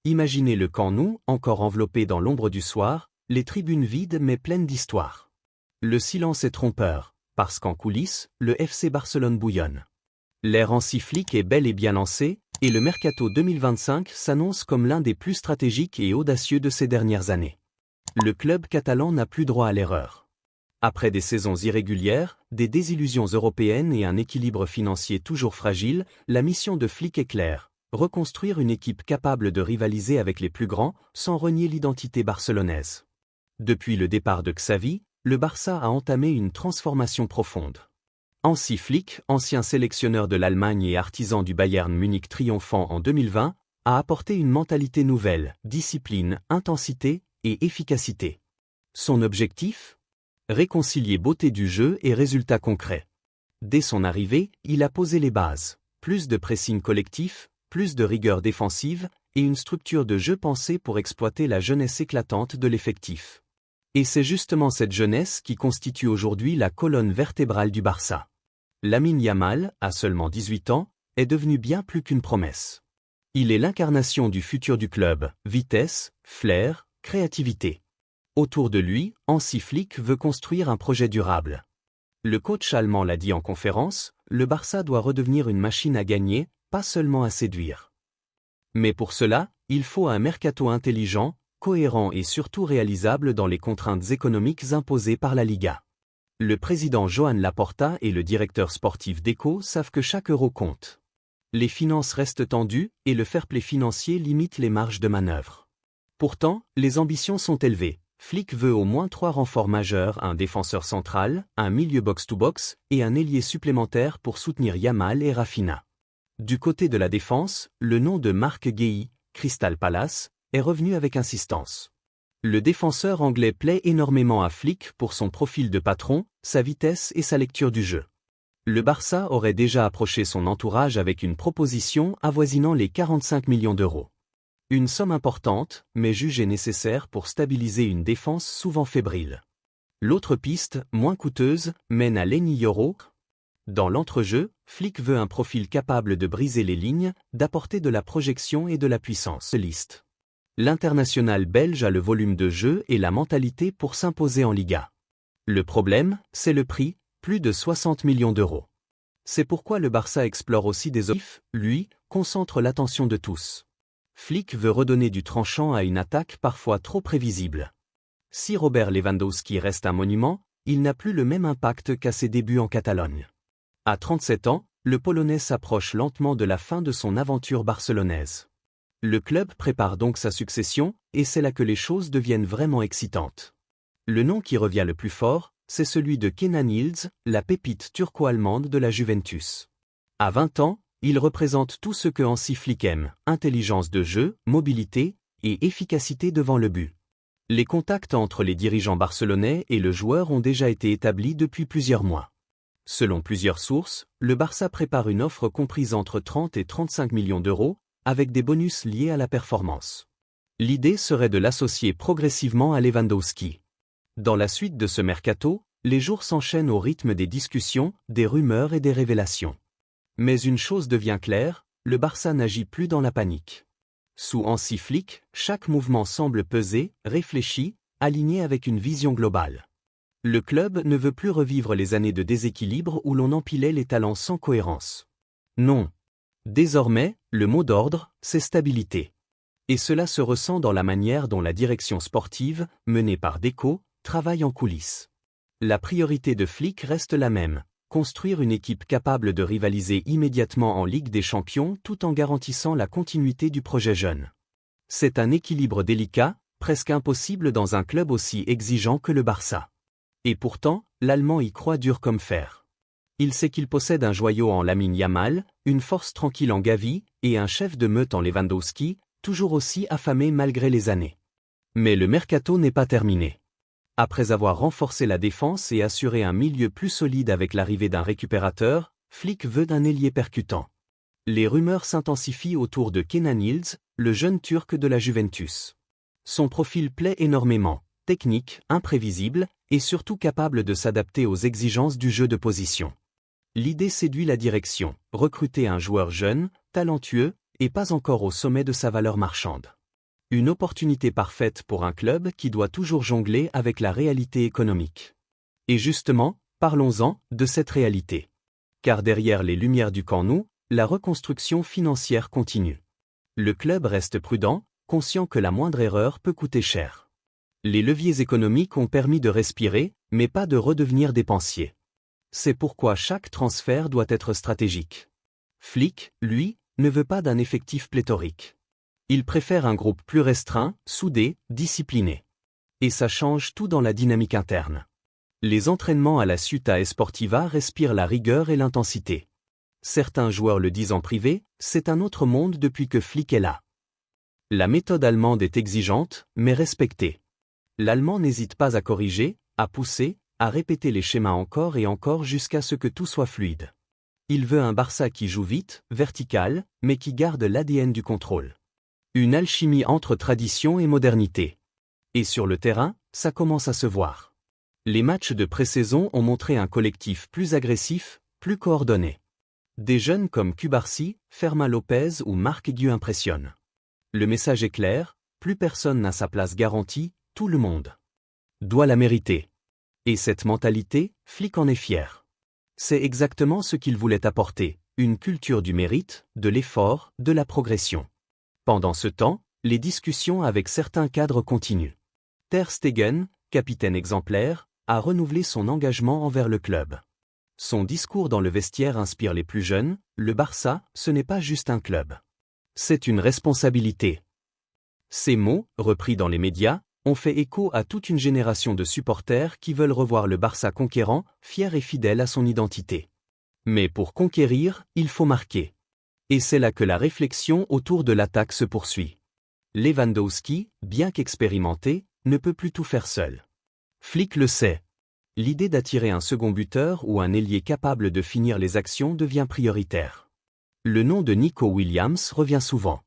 Imaginez le Camp Nou, encore enveloppé dans l'ombre du soir, les tribunes vides mais pleines d'histoire. Le silence est trompeur, parce qu'en coulisses, le FC Barcelone bouillonne. L'ère Hansi Flick est bel et bien lancée, et le mercato 2025 s'annonce comme l'un des plus stratégiques et audacieux de ces dernières années. Le club catalan n'a plus droit à l'erreur. Après des saisons irrégulières, des désillusions européennes et un équilibre financier toujours fragile, la mission de Flick est claire: reconstruire une équipe capable de rivaliser avec les plus grands, sans renier l'identité barcelonaise. Depuis le départ de Xavi, le Barça a entamé une transformation profonde. Hansi Flick, ancien sélectionneur de l'Allemagne et artisan du Bayern Munich triomphant en 2020, a apporté une mentalité nouvelle: discipline, intensité et efficacité. Son objectif? Réconcilier beauté du jeu et résultats concrets. Dès son arrivée, il a posé les bases: plus de pressing collectif, plus de rigueur défensive, et une structure de jeu pensée pour exploiter la jeunesse éclatante de l'effectif. Et c'est justement cette jeunesse qui constitue aujourd'hui la colonne vertébrale du Barça. Lamine Yamal, à seulement 18 ans, est devenu bien plus qu'une promesse. Il est l'incarnation du futur du club: vitesse, flair, créativité. Autour de lui, Hansi Flick veut construire un projet durable. Le coach allemand l'a dit en conférence: le Barça doit redevenir une machine à gagner, pas seulement à séduire. Mais pour cela, il faut un mercato intelligent, cohérent et surtout réalisable dans les contraintes économiques imposées par la Liga. Le président Joan Laporta et le directeur sportif Deco savent que chaque euro compte. Les finances restent tendues et le fair-play financier limite les marges de manœuvre. Pourtant, les ambitions sont élevées. Flick veut au moins 3 renforts majeurs: un défenseur central, un milieu box-to-box et un ailier supplémentaire pour soutenir Yamal et Rafinha. Du côté de la défense, le nom de Marc Guéhi, Crystal Palace, est revenu avec insistance. Le défenseur anglais plaît énormément à Flick pour son profil de patron, sa vitesse et sa lecture du jeu. Le Barça aurait déjà approché son entourage avec une proposition avoisinant les 45 millions d'euros. Une somme importante, mais jugée nécessaire pour stabiliser une défense souvent fébrile. L'autre piste, moins coûteuse, mène à Lenny Yoro. Dans l'entrejeu, Flick veut un profil capable de briser les lignes, d'apporter de la projection et de la puissance. Liste. L'international belge a le volume de jeu et la mentalité pour s'imposer en Liga. Le problème, c'est le prix, plus de 60 millions d'euros. C'est pourquoi le Barça explore aussi des offres, lui, concentre l'attention de tous. Flick veut redonner du tranchant à une attaque parfois trop prévisible. Si Robert Lewandowski reste un monument, il n'a plus le même impact qu'à ses débuts en Catalogne. À 37 ans, le Polonais s'approche lentement de la fin de son aventure barcelonaise. Le club prépare donc sa succession, et c'est là que les choses deviennent vraiment excitantes. Le nom qui revient le plus fort, c'est celui de Kenan Yıldız, la pépite turco-allemande de la Juventus. À 20 ans, il représente tout ce que Hansi Flick aime: intelligence de jeu, mobilité et efficacité devant le but. Les contacts entre les dirigeants barcelonais et le joueur ont déjà été établis depuis plusieurs mois. Selon plusieurs sources, le Barça prépare une offre comprise entre 30 et 35 millions d'euros, avec des bonus liés à la performance. L'idée serait de l'associer progressivement à Lewandowski. Dans la suite de ce mercato, les jours s'enchaînent au rythme des discussions, des rumeurs et des révélations. Mais une chose devient claire, le Barça n'agit plus dans la panique. Sous Hansi Flick, chaque mouvement semble pesé, réfléchi, aligné avec une vision globale. Le club ne veut plus revivre les années de déséquilibre où l'on empilait les talents sans cohérence. Non. Désormais, le mot d'ordre, c'est stabilité. Et cela se ressent dans la manière dont la direction sportive, menée par Deco, travaille en coulisses. La priorité de Flick reste la même: construire une équipe capable de rivaliser immédiatement en Ligue des Champions tout en garantissant la continuité du projet jeune. C'est un équilibre délicat, presque impossible dans un club aussi exigeant que le Barça. Et pourtant, l'Allemand y croit dur comme fer. Il sait qu'il possède un joyau en Lamine Yamal, une force tranquille en Gavi, et un chef de meute en Lewandowski, toujours aussi affamé malgré les années. Mais le mercato n'est pas terminé. Après avoir renforcé la défense et assuré un milieu plus solide avec l'arrivée d'un récupérateur, Flick veut d'un ailier percutant. Les rumeurs s'intensifient autour de Kenan Yıldız, le jeune Turc de la Juventus. Son profil plaît énormément: technique, imprévisible, et surtout capable de s'adapter aux exigences du jeu de position. L'idée séduit la direction: recruter un joueur jeune, talentueux, et pas encore au sommet de sa valeur marchande. Une opportunité parfaite pour un club qui doit toujours jongler avec la réalité économique. Et justement, parlons-en de cette réalité. Car derrière les lumières du Camp Nou, la reconstruction financière continue. Le club reste prudent, conscient que la moindre erreur peut coûter cher. Les leviers économiques ont permis de respirer, mais pas de redevenir dépensier. C'est pourquoi chaque transfert doit être stratégique. Flick, lui, ne veut pas d'un effectif pléthorique. Il préfère un groupe plus restreint, soudé, discipliné. Et ça change tout dans la dynamique interne. Les entraînements à la Ciutat Esportiva respirent la rigueur et l'intensité. Certains joueurs le disent en privé, c'est un autre monde depuis que Flick est là. La méthode allemande est exigeante, mais respectée. L'Allemand n'hésite pas à corriger, à pousser, à répéter les schémas encore et encore jusqu'à ce que tout soit fluide. Il veut un Barça qui joue vite, vertical, mais qui garde l'ADN du contrôle. Une alchimie entre tradition et modernité. Et sur le terrain, ça commence à se voir. Les matchs de pré-saison ont montré un collectif plus agressif, plus coordonné. Des jeunes comme Cubarsí, Fermin Lopez ou Marc Guiu impressionnent. Le message est clair, plus personne n'a sa place garantie, tout le monde doit la mériter. Et cette mentalité, Flick en est fier. C'est exactement ce qu'il voulait apporter, une culture du mérite, de l'effort, de la progression. Pendant ce temps, les discussions avec certains cadres continuent. Ter Stegen, capitaine exemplaire, a renouvelé son engagement envers le club. Son discours dans le vestiaire inspire les plus jeunes, le Barça, ce n'est pas juste un club. C'est une responsabilité. Ces mots, repris dans les médias, ont fait écho à toute une génération de supporters qui veulent revoir le Barça conquérant, fier et fidèle à son identité. Mais pour conquérir, il faut marquer. Et c'est là que la réflexion autour de l'attaque se poursuit. Lewandowski, bien qu'expérimenté, ne peut plus tout faire seul. Flick le sait. L'idée d'attirer un second buteur ou un ailier capable de finir les actions devient prioritaire. Le nom de Nico Williams revient souvent.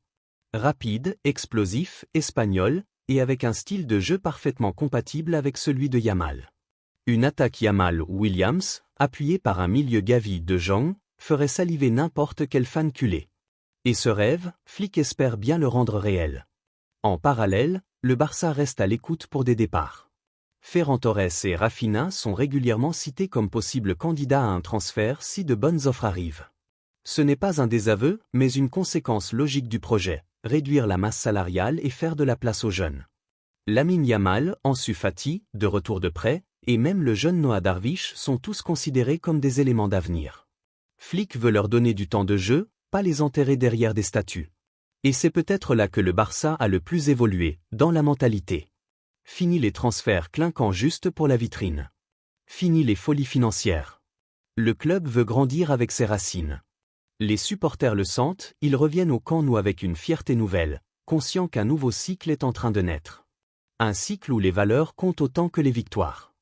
Rapide, explosif, espagnol, et avec un style de jeu parfaitement compatible avec celui de Yamal. Une attaque Yamal-Williams, appuyée par un milieu Gavi de Jong, ferait saliver n'importe quel fan culé. Et ce rêve, Flick espère bien le rendre réel. En parallèle, le Barça reste à l'écoute pour des départs. Ferran Torres et Rafinha sont régulièrement cités comme possibles candidats à un transfert si de bonnes offres arrivent. Ce n'est pas un désaveu, mais une conséquence logique du projet, réduire la masse salariale et faire de la place aux jeunes. Lamine Yamal, Ansu Fati, de retour de prêt, et même le jeune Noah Darvish sont tous considérés comme des éléments d'avenir. Flick veut leur donner du temps de jeu, pas les enterrer derrière des statues. Et c'est peut-être là que le Barça a le plus évolué, dans la mentalité. Fini les transferts clinquant juste pour la vitrine. Fini les folies financières. Le club veut grandir avec ses racines. Les supporters le sentent, ils reviennent au Camp Nou avec une fierté nouvelle, conscients qu'un nouveau cycle est en train de naître. Un cycle où les valeurs comptent autant que les victoires.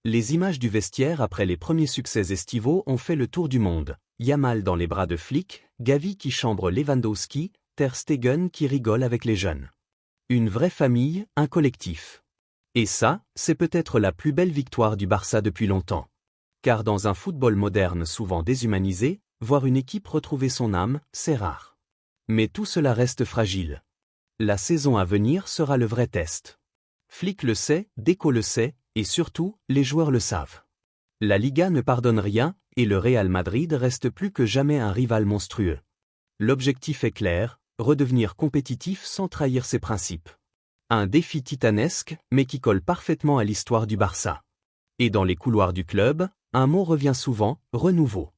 Les images du vestiaire après les premiers succès estivaux ont fait le tour du monde. Yamal dans les bras de Flick, Gavi qui chambre Lewandowski, Ter Stegen qui rigole avec les jeunes. Une vraie famille, un collectif. Et ça, c'est peut-être la plus belle victoire du Barça depuis longtemps. Car dans un football moderne souvent déshumanisé, voir une équipe retrouver son âme, c'est rare. Mais tout cela reste fragile. La saison à venir sera le vrai test. Flick le sait, Deco le sait, et surtout, les joueurs le savent. La Liga ne pardonne rien, et le Real Madrid reste plus que jamais un rival monstrueux. L'objectif est clair, redevenir compétitif sans trahir ses principes. Un défi titanesque, mais qui colle parfaitement à l'histoire du Barça. Et dans les couloirs du club, un mot revient souvent, renouveau.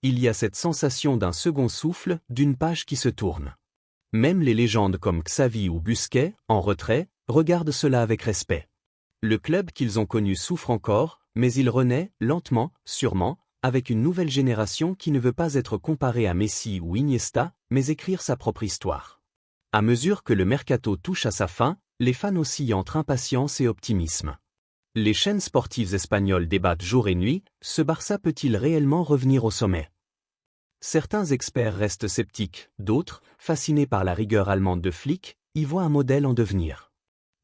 Il y a cette sensation d'un second souffle, d'une page qui se tourne. Même les légendes comme Xavi ou Busquets, en retrait, regardent cela avec respect. Le club qu'ils ont connu souffre encore, mais il renaît, lentement, sûrement, avec une nouvelle génération qui ne veut pas être comparée à Messi ou Iniesta, mais écrire sa propre histoire. À mesure que le mercato touche à sa fin, les fans oscillent entre impatience et optimisme. Les chaînes sportives espagnoles débattent jour et nuit, ce Barça peut-il réellement revenir au sommet? Certains experts restent sceptiques, d'autres, fascinés par la rigueur allemande de Flick, y voient un modèle en devenir.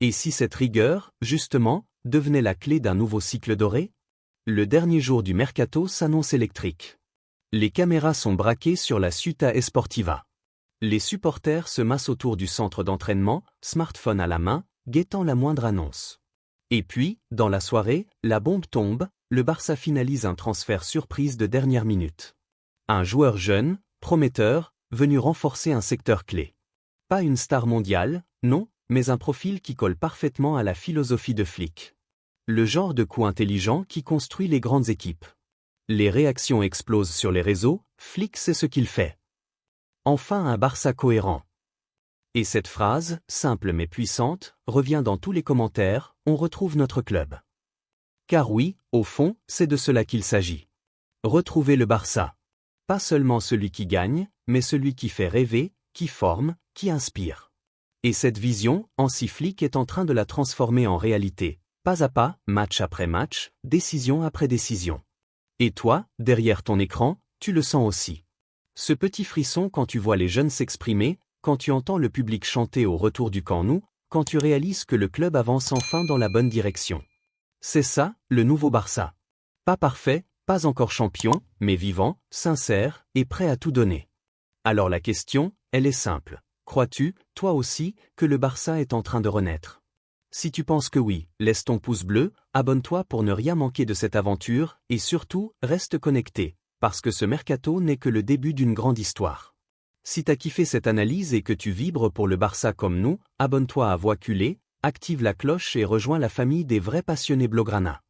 Et si cette rigueur, justement, devenait la clé d'un nouveau cycle doré? Le dernier jour du mercato s'annonce électrique. Les caméras sont braquées sur la Ciutat Esportiva. Les supporters se massent autour du centre d'entraînement, smartphone à la main, guettant la moindre annonce. Et puis, dans la soirée, la bombe tombe, le Barça finalise un transfert surprise de dernière minute. Un joueur jeune, prometteur, venu renforcer un secteur clé. Pas une star mondiale, non, mais un profil qui colle parfaitement à la philosophie de Flick. Le genre de coup intelligent qui construit les grandes équipes. Les réactions explosent sur les réseaux, Flick sait ce qu'il fait. Enfin un Barça cohérent. Et cette phrase, simple mais puissante, revient dans tous les commentaires, on retrouve notre club. Car oui, au fond, c'est de cela qu'il s'agit. Retrouver le Barça. Pas seulement celui qui gagne, mais celui qui fait rêver, qui forme, qui inspire. Et cette vision, Hansi Flick est en train de la transformer en réalité, pas à pas, match après match, décision après décision. Et toi, derrière ton écran, tu le sens aussi. Ce petit frisson quand tu vois les jeunes s'exprimer, quand tu entends le public chanter au retour du Camp Nou, quand tu réalises que le club avance enfin dans la bonne direction. C'est ça, le nouveau Barça. Pas parfait, pas encore champion, mais vivant, sincère, et prêt à tout donner. Alors la question, elle est simple. Crois-tu, toi aussi, que le Barça est en train de renaître? Si tu penses que oui, laisse ton pouce bleu, abonne-toi pour ne rien manquer de cette aventure, et surtout, reste connecté, parce que ce mercato n'est que le début d'une grande histoire. Si t'as kiffé cette analyse et que tu vibres pour le Barça comme nous, abonne-toi à Voix Culée, active la cloche et rejoins la famille des vrais passionnés Blaugrana.